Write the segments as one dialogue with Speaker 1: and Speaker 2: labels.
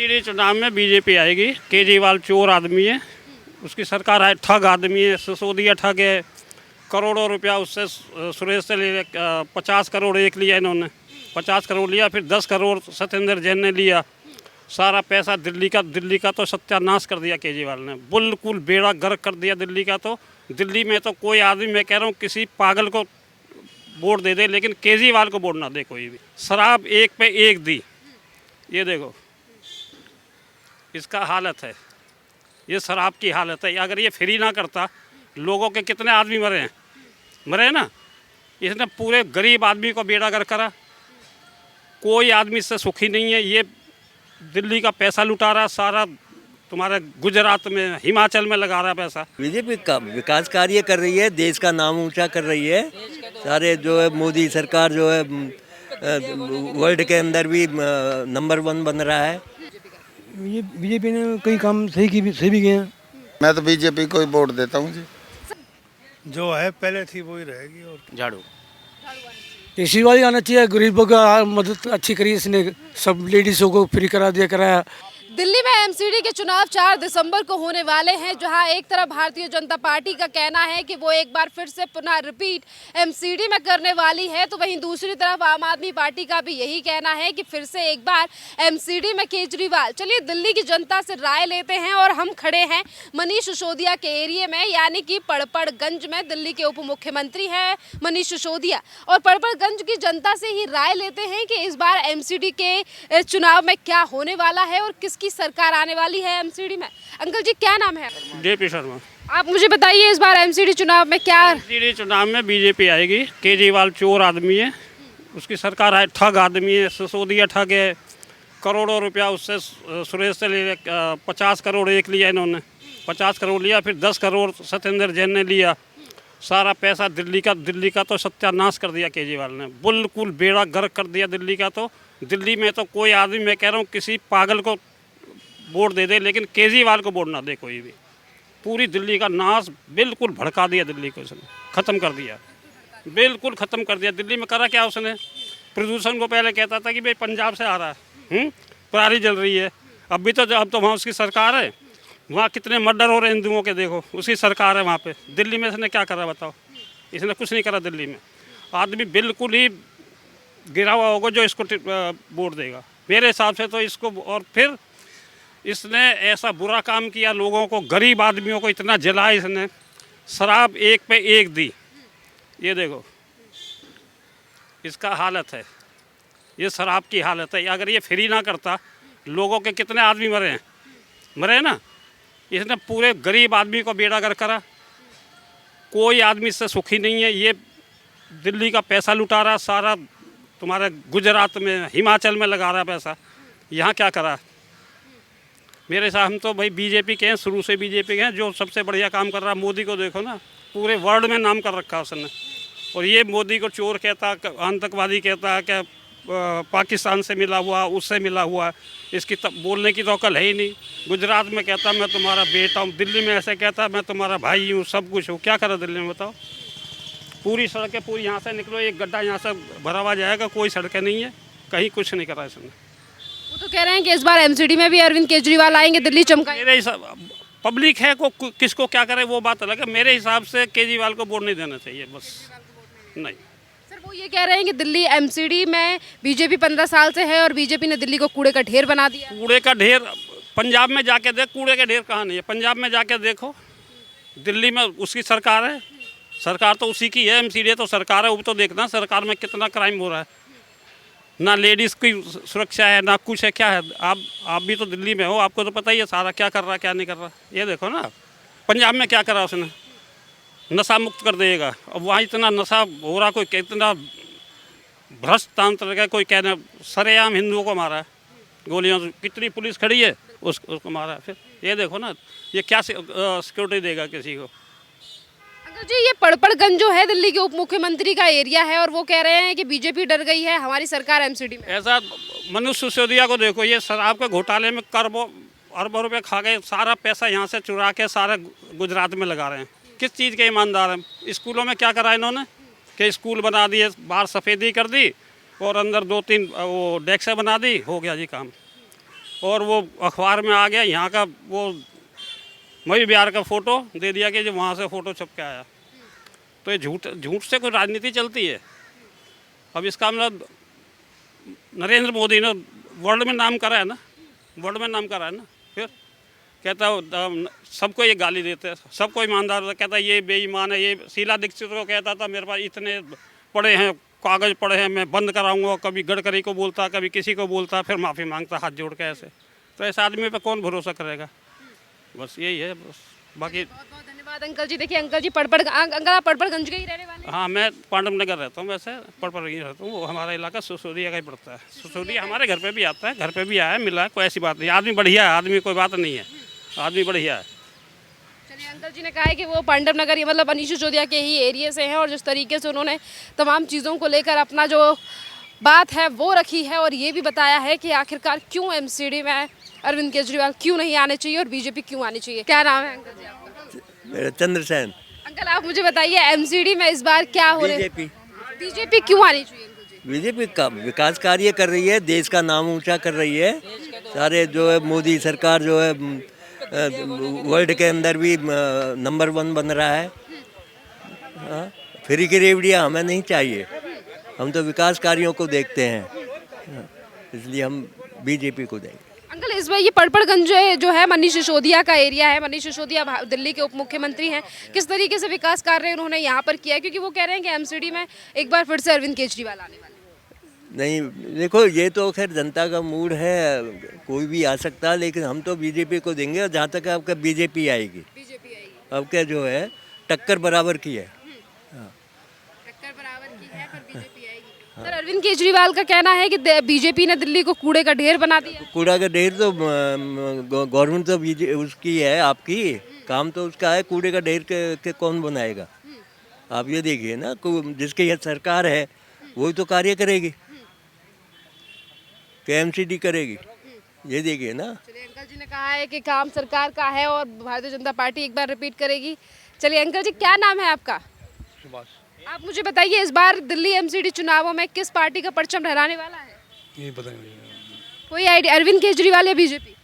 Speaker 1: MCD चुनाव में BJP आएगी। केजरीवाल चोर आदमी है, उसकी सरकार है, ठग आदमी है, सिसोदिया ठग है। करोड़ों रुपया उससे सुरेश से ले 50 करोड़ एक लिया इन्होंने, 50 करोड़ लिया, फिर 10 करोड़ सत्येंद्र जैन ने लिया। सारा पैसा दिल्ली का तो सत्यानाश कर दिया केजरीवाल ने, बिल्कुल बेड़ा गर्क कर दिया दिल्ली का। तो दिल्ली में तो कोई आदमी, मैं कह रहा हूँ, किसी पागल को वोट दे दे, लेकिन केजरीवाल को वोट ना दे कोई भी। शराब एक पे एक दी, ये देखो इसका हालत है, ये शराब की हालत है। अगर ये फ्री ना करता, लोगों के कितने आदमी मरे हैं ना। इसने पूरे गरीब आदमी को बेड़ा गर्क करा, कोई आदमी इससे सुखी नहीं है। ये दिल्ली का पैसा लुटा रहा, सारा तुम्हारे गुजरात में, हिमाचल में लगा रहा है पैसा।
Speaker 2: बीजेपी का विकास कार्य कर रही है, देश का नाम ऊंचा कर रही है। सारे जो है मोदी सरकार जो है वर्ल्ड के अंदर भी नंबर 1 बन रहा है।
Speaker 3: ये बीजेपी ने कई काम सही भी किए हैं।
Speaker 4: मैं तो बीजेपी को ही वोट देता हूँ जी।
Speaker 5: जो है पहले थी वही रहेगी। और
Speaker 1: झाड़ू
Speaker 3: केजरीवाल ही आना चाहिए, गरीबों का मदद अच्छी करी इसने, सब लेडीज़ों को फ्री कराया।
Speaker 6: दिल्ली में एमसीडी के चुनाव 4 दिसंबर को होने वाले हैं, जहां एक तरफ भारतीय जनता पार्टी का कहना है कि वो एक बार फिर से पुनः रिपीट एमसीडी में करने वाली है, तो वहीं दूसरी तरफ आम आदमी पार्टी का भी यही कहना है कि फिर से एक बार एमसीडी में केजरीवाल। चलिए दिल्ली की जनता से राय लेते हैं, और हम खड़े हैं मनीष सिसोदिया के एरिया में, यानी कि पड़पड़गंज में। दिल्ली के उप मुख्यमंत्री हैं मनीष सिसोदिया, और पड़पड़गंज की जनता से ही राय लेते हैं कि इस बार एमसीडी के चुनाव में क्या होने वाला है और किसकी सरकार आने वाली है एमसीडी में। अंकल जी, क्या नाम है?
Speaker 1: जेपी शर्मा।
Speaker 6: आप मुझे बताइए, इस बार एमसीडी चुनाव में क्या?
Speaker 1: एमसीडी चुनाव में बीजेपी आएगी। केजरीवाल चोर आदमी है, उसकी सरकार है, ठग आदमी है, सिसोदिया ठग है। करोड़ों रुपया उससे सुरेश से ले 50 करोड़ एक लिया इन्होंने, 50 करोड़ लिया, फिर 10 करोड़ सत्येंद्र जैन ने लिया। सारा पैसा दिल्ली का तो सत्यानाश कर दिया केजरीवाल ने, बिल्कुल बेड़ा गर्क कर दिया दिल्ली का। तो दिल्ली में तो कोई आदमी, मैं कह रहा हूँ, किसी पागल को वोट दे दे, लेकिन केजरीवाल को वोट ना दे कोई भी। पूरी दिल्ली का नाश बिल्कुल भड़का दिया, दिल्ली को उसने ख़त्म कर दिया, बिल्कुल ख़त्म कर दिया। दिल्ली में करा क्या उसने? प्रदूषण को पहले कहता था कि भाई पंजाब से आ रहा है, पराली जल रही है। अब तो वहाँ उसकी सरकार है, वहाँ कितने मर्डर हो रहे हिंदुओं के, देखो उसकी सरकार है वहाँ पे। दिल्ली में इसने क्या करा बताओ? इसने कुछ नहीं करा दिल्ली में। आदमी बिल्कुल ही गिरा हुआ होगा जो इसको वोट देगा मेरे हिसाब से तो इसको। और फिर इसने ऐसा बुरा काम किया, लोगों को, गरीब आदमियों को इतना जलाया इसने। शराब एक पे एक दी, ये देखो इसका हालत है, ये शराब की हालत है। अगर ये फ्री ना करता, लोगों के कितने आदमी मरे हैं ना। इसने पूरे गरीब आदमी को बेड़ा गर्क करा, कोई आदमी इससे सुखी नहीं है। ये दिल्ली का पैसा लुटा रहा, सारा तुम्हारे गुजरात में, हिमाचल में लगा रहा है पैसा। यहाँ क्या करा? मेरे हिसाब हम तो भाई बीजेपी के हैं, शुरू से बीजेपी के हैं। जो सबसे बढ़िया काम कर रहा है, मोदी को देखो ना, पूरे वर्ल्ड में नाम कर रखा है उसने। और ये मोदी को चोर कहता, आतंकवादी कहता है, क्या पाकिस्तान से मिला हुआ, उससे मिला हुआ। इसकी बोलने की तो अकल है ही नहीं। गुजरात में कहता मैं तुम्हारा बेटा हूँ, दिल्ली में ऐसे कहता मैं तुम्हारा भाई हूँ, सब कुछ हूँ। क्या करा दिल्ली में बताओ? पूरी सड़कें, पूरी यहाँ से निकलो, एक गड्ढा यहाँ से भरा हुआ जाएगा, कोई सड़कें नहीं है, कहीं कुछ नहीं करा इसने।
Speaker 6: वो तो कह रहे हैं कि इस बार एमसीडी में भी अरविंद केजरीवाल आएंगे, दिल्ली चमकाएंगे।
Speaker 1: मेरे हिसाब, पब्लिक है को किसको क्या करे वो बात अलग है। मेरे हिसाब से केजरीवाल को वोट नहीं देना चाहिए, बस नहीं।
Speaker 6: सर, वो ये कह रहे हैं कि दिल्ली एमसीडी में बीजेपी 15 साल से है, और बीजेपी ने दिल्ली को कूड़े का ढेर बना दिया।
Speaker 1: कूड़े का ढेर पंजाब में जाके देख, कूड़े का ढेर कहाँ नहीं है। पंजाब में जाके देखो, दिल्ली में उसकी सरकार है, सरकार तो उसी की है। एमसीडी तो सरकार है, वो तो देखना सरकार में कितना क्राइम हो रहा है। ना लेडीज़ की सुरक्षा है, ना कुछ है। क्या है? आप भी तो दिल्ली में हो, आपको तो पता ही है सारा क्या कर रहा है, क्या नहीं कर रहा। ये देखो ना, पंजाब में क्या करा उसने, नशा मुक्त कर देगा। अब वहाँ इतना नशा हो रहा, कोई कितना भ्रष्ट तंत्र का, कोई कहना, सरेआम हिंदुओं को मारा है गोलियों से। कितनी पुलिस खड़ी है, उसको मारा है। फिर ये देखो ना, ये क्या सिक्योरिटी देगा किसी को?
Speaker 6: अंकल जी, ये पड़पड़गंज जो है दिल्ली के उप मुख्यमंत्री का एरिया है, और वो कह रहे हैं कि बीजेपी डर गई है हमारी सरकार एमसीडी में।
Speaker 1: ऐसा मनीष सिसोदिया को देखो, ये शराब के घोटाले में अरबों रुपए खा गए, सारा पैसा यहाँ से चुरा के सारे गुजरात में लगा रहे हैं। किस चीज़ के ईमानदार हैं? स्कूलों में क्या करा इन्होंने कि स्कूल बना दिए, बाहर सफ़ेदी कर दी, और अंदर 2-3 वो डेस्क बना दी, हो गया जी काम। और वो अखबार में आ गया यहाँ का वो मई बिहार का फ़ोटो दे दिया कि जो वहाँ से फ़ोटो छप के आया। तो ये झूठ से कोई राजनीति चलती है। अब इसका मतलब नरेंद्र मोदी ने वर्ल्ड में नाम करा है ना, वर्ल्ड में नाम करा है ना। फिर कहता सबको ये गाली देते हैं, सबको ईमानदार कहता ये बेईमान है। ये शीला दीक्षित को कहता था मेरे पास इतने पड़े हैं, कागज़ पड़े हैं, मैं बंद कराऊंगा। कभी गडकरी को बोलता, कभी किसी को बोलता, फिर माफ़ी मांगता हाथ जोड़ के ऐसे। तो ऐसे आदमी पे कौन भरोसा करेगा? बस यही है। बस बाकी
Speaker 6: बहुत बहुत धन्यवाद अंकल जी। देखिए अंकल जी अंकल आप पड़पड़गंज के ही रहने वाले हैं?
Speaker 1: हाँ, मैं पांडव नगर रहता हूँ, वैसे पड़पड़ ही रहता हूँ। वो हमारा इलाका सुसोदिया का ही पड़ता है। सुसोदिया हमारे घर पे भी आता है, घर पे भी आया, मिला है, कोई ऐसी बात नहीं। आदमी बढ़िया है, आदमी कोई बात नहीं है, आदमी बढ़िया है।
Speaker 6: चलिए अंकल जी ने कहा है कि वो पांडव नगर, ये मतलब मनीष सिसोदिया के ही एरिया से हैं और जिस तरीके से उन्होंने तमाम चीज़ों को लेकर अपना जो बात है वो रखी है और ये भी बताया है कि आखिरकार क्यों एमसीडी में अरविंद केजरीवाल क्यों नहीं आने चाहिए और बीजेपी क्यों आनी चाहिए। क्या नाम है अंकल जी आपका?
Speaker 2: मेरा चंद्रसेन।
Speaker 6: अंकल आप मुझे बताइए एमसीडी में इस बार क्या हो रहा है? बीजेपी क्यों आनी चाहिए अंकल जी?
Speaker 2: बीजेपी का विकास कार्य कर रही है, देश का नाम ऊंचा कर रही है। सारे जो है मोदी सरकार जो है वर्ल्ड के अंदर भी नंबर 1 बन रहा है। फ्री की रेवड़ियाँ हमें नहीं चाहिए, हम तो विकास कार्यों को देखते हैं, इसलिए हम बीजेपी को देंगे।
Speaker 6: अंकल इस बार ये पड़पड़गंज जो है मनीष सिसोदिया का एरिया है। मनीष सिसोदिया दिल्ली के उप मुख्यमंत्री हैं। किस तरीके से विकास कार्य उन्होंने यहाँ पर किया है? क्योंकि वो कह रहे हैं कि एमसीडी में एक बार फिर से अरविंद केजरीवाल आने वाले हैं। नहीं,
Speaker 2: देखो ये तो खैर जनता का मूड है, कोई भी आ सकता है, लेकिन हम तो बीजेपी को देंगे। और जहाँ तक आपका बीजेपी आएगी, आपका जो है टक्कर बराबर की है।
Speaker 6: टक्कर बराबर की है पर बीजेपी आएगी। सर अरविंद केजरीवाल का कहना है कि बीजेपी ने दिल्ली को कूड़े का ढेर बना दिया।
Speaker 2: कूड़ा का ढेर तो गवर्नमेंट तो उसकी है, आपकी काम तो उसका है। कूड़े का ढेर के कौन बनाएगा? आप ये देखिए ना, जिसकी यह सरकार है वही तो कार्य करेगी, एमसीडी करेगी। ये देखिए ना।
Speaker 6: चलिए अंकल जी ने कहा है कि काम सरकार का है और भारतीय जनता पार्टी एक बार रिपीट करेगी। चलिए अंकल जी क्या नाम है आपका? सुभाष। आप मुझे बताइए इस बार दिल्ली एमसीडी चुनावों में किस पार्टी का परचम लहराने वाला है?
Speaker 3: नहीं पता नहीं।
Speaker 6: कोई आइडिया? अरविंद केजरीवाल या बीजेपी?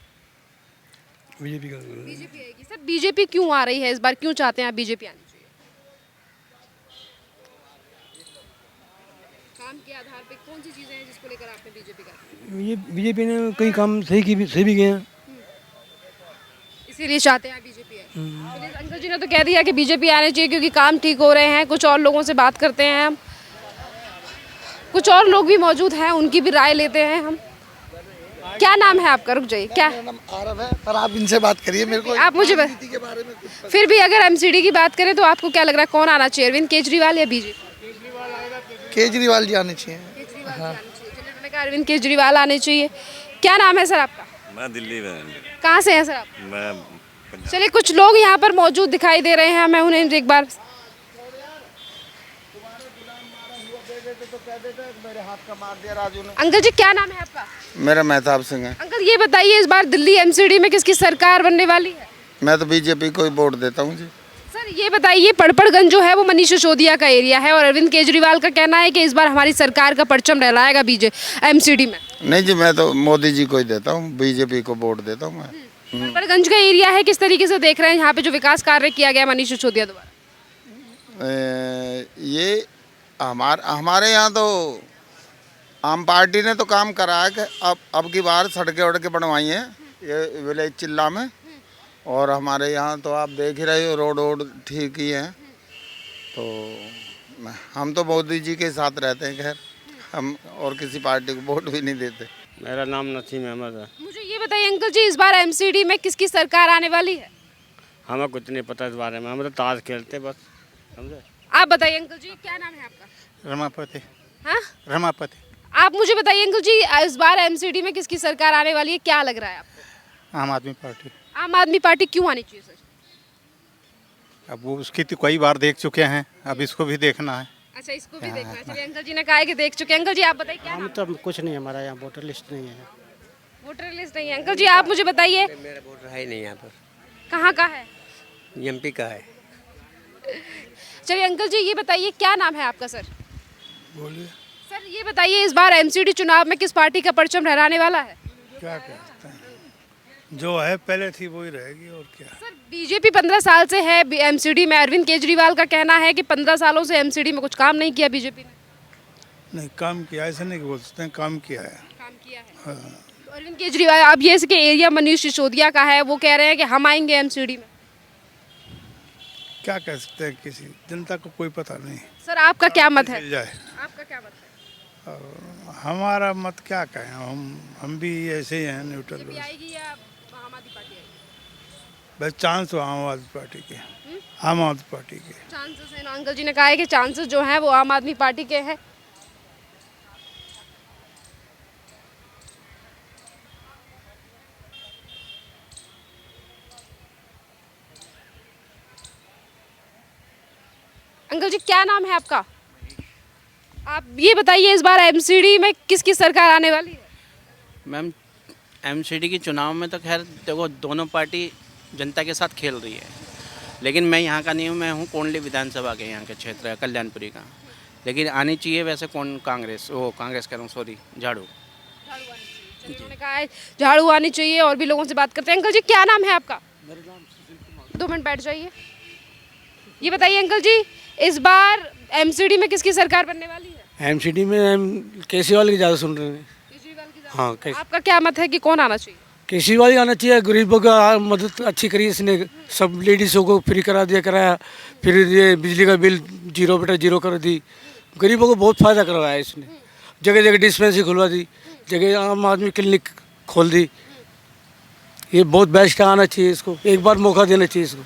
Speaker 3: बीजेपी का।
Speaker 6: बीजेपी आएगी। सर बीजेपी क्यों आ रही है इस बार, क्यों चाहते हैं आप बीजेपी आनी चाहिए? काम के आधार पे कौन सी चीजें हैं जिसको लेकर आपने बीजेपी का?
Speaker 3: ये बीजेपी ने कई काम सही भी गए हैं,
Speaker 6: इसीलिए चाहते हैं बीजेपी है। चलिए अंकल जी ने तो कह दिया कि बीजेपी आने चाहिए क्योंकि काम ठीक हो रहे हैं। कुछ और लोगों से बात करते हैं हम, कुछ और लोग भी मौजूद हैं, उनकी भी राय लेते हैं हम। क्या नाम है आपका? रुक जाइए। क्या
Speaker 7: नाम आरव है, पर आप इनसे बात करिए, मेरे को
Speaker 6: आप मुझे
Speaker 7: नीति के बारे में कुछ
Speaker 6: फिर भी अगर एमसीडी की बात करें तो आपको क्या लग रहा है कौन आना चाहिए, अरविंद केजरीवाल या बीजेपी?
Speaker 7: केजरीवाल जी आने चाहिए।
Speaker 6: मैंने कहा अरविंद केजरीवाल आने चाहिए। क्या नाम है सर आपका?
Speaker 8: मैं दिल्ली में।
Speaker 6: कहाँ से हैं सर आप?
Speaker 8: मैं
Speaker 6: चलिए कुछ लोग यहाँ पर मौजूद दिखाई दे रहे हैं, मैं उन्हें एक बार। अंकल जी क्या नाम है आपका?
Speaker 4: मेरा मेहताब सिंह है।
Speaker 6: अंकल ये बताइए इस बार दिल्ली एमसीडी में किसकी सरकार बनने वाली है?
Speaker 4: मैं तो बीजेपी को ही वोट देता हूँ जी।
Speaker 6: सर ये बताइए पड़पड़गंज जो है वो मनीष सिसोदिया का एरिया है और अरविंद केजरीवाल का कहना है कि इस बार हमारी सरकार का परचम लहराएगा एमसीडी में।
Speaker 4: नहीं जी, मैं तो मोदी जी को ही देता हूँ, बीजेपी को वोट देता हूँ मैं।
Speaker 6: पड़पड़गंज का एरिया है, किस तरीके से देख रहे हैं यहाँ पे जो विकास कार्य किया गया मनीष सिसोदिया द्वारा?
Speaker 4: ये हमारे यहाँ तो आम पार्टी ने तो काम करा है कि अब की बार सड़कें वड़कें बनवाई हैं ये विलेज चिल्ला में। और हमारे यहाँ तो आप देख ही रहे हो रोड वोड ठीक ही हैं। तो हम तो मोदी जी के साथ रहते हैं, खैर हम और किसी पार्टी को वोट भी नहीं देते।
Speaker 1: मेरा नाम नसीम अहमद है।
Speaker 6: मुझे ये बताइए अंकल जी इस बार एमसीडी में किसकी सरकार आने वाली है?
Speaker 1: हमें कुछ नहीं पता इस बारे में, हम तो ताश खेलते बस, समझे।
Speaker 6: आप बताइए अंकल जी क्या नाम है आपका?
Speaker 5: रमापति।
Speaker 6: हाँ
Speaker 5: रमापति।
Speaker 6: आप मुझे बताइए अंकल जी इस बार एमसीडी में किसकी सरकार आने वाली है, क्या लग रहा है आपको?
Speaker 5: आम आदमी पार्टी।
Speaker 6: आम आदमी पार्टी क्यों आनी चाहिए सर?
Speaker 5: अब वो उसकी तो कई बार देख चुके हैं, अब इसको भी देखना है।
Speaker 6: अच्छा इसको भी देखना है। चलिए अंकल जी ने कहा है कि देख चुके हैं। अंकल जी आप बताइए क्या नाम?
Speaker 3: तो कुछ नहीं, हमारा यहाँ वोटर लिस्ट नहीं है।
Speaker 6: वोटर लिस्ट नहीं है। अंकल जी आप मुझे बताइए
Speaker 2: मेरा वोटर है ही नहीं यहाँ पर।
Speaker 6: कहाँ का है?
Speaker 2: एमपी का है।
Speaker 6: चलिए अंकल जी ये बताइए क्या नाम है आपका सर?
Speaker 5: बोलिए।
Speaker 6: सर ये बताइए इस बार एमसीडी चुनाव में किस पार्टी का परचम लहराने वाला है?
Speaker 5: क्या कहते हैं?
Speaker 9: जो है पहले थी वही रहेगी और क्या।
Speaker 6: सर बीजेपी 15 साल से है एमसीडी में। अरविंद केजरीवाल का कहना है कि 15 सालों से एमसीडी में कुछ काम नहीं किया बीजेपी ने।
Speaker 9: नहीं काम किया, ऐसा नहीं बोल सकते हैं, काम किया है।
Speaker 6: काम किया है।
Speaker 9: हाँ।
Speaker 6: तो अरविंद केजरीवाल, अब ये इसके एरिया मनीष सिसोदिया का है, वो कह रहे हैं कि हम आएंगे एमसीडी में।
Speaker 9: क्या कह सकते हैं, किसी जनता को कोई पता नहीं।
Speaker 6: सर आपका क्या मत है?
Speaker 9: मिल जाए।
Speaker 6: आपका क्या मत है?
Speaker 9: हमारा मत क्या कहें, हम भी ऐसे ही हैं, न्यूट्रल।
Speaker 6: बीजेपी आएगी या आम आदमी पार्टी आएगी?
Speaker 9: बस चांस हो आम आदमी पार्टी के, आम आदमी पार्टी के
Speaker 6: चांसेस है ना। अंकल जी ने कहा है कि चांसेस जो हैं वो आम आदमी पार्टी के हैं। अंकल जी क्या नाम है आपका? आप ये बताइए इस बार एमसीडी में किसकी सरकार आने वाली है?
Speaker 10: मैम एमसीडी की चुनाव में तो खैर देखो दोनों पार्टी जनता के साथ खेल रही है, लेकिन मैं यहाँ का नहीं हूँ, मैं हूँ कोंडली विधानसभा के यहाँ के क्षेत्र है, कल्याणपुरी का। लेकिन आनी चाहिए वैसे कौन कांग्रेस कह रहा हूँ, सॉरी, झाड़ू।
Speaker 6: उन्होंने कहा है झाड़ू आनी चाहिए। और भी लोगों से बात करते हैं। अंकल जी क्या नाम है आपका? मेरा नाम सुशील कुमार। 2 मिनट बैठ जाइए। ये बताइए अंकल जी इस बार एमसीडी में किसकी सरकार बनने वाली है?
Speaker 3: एमसीडी में केजरीवाल की ज़्यादा सुन रहे हैं।
Speaker 6: केजरीवाल की
Speaker 3: हाँ,
Speaker 6: आपका क्या मत है कि कौन आना चाहिए?
Speaker 3: केजरीवाल ही आना चाहिए। गरीबों का मदद अच्छी करी इसने, सब लेडीज़ों को फ्री करा दिया, कराया। फिर ये बिजली का बिल 0/0 कर दी। गरीबों को बहुत फ़ायदा करवाया इसने। जगह जगह डिस्पेंसरी खुलवा दी, जगह आम आदमी क्लिनिक खोल दी। ये बहुत बेस्ट आना चाहिए इसको, एक बार मौका देना चाहिए इसको।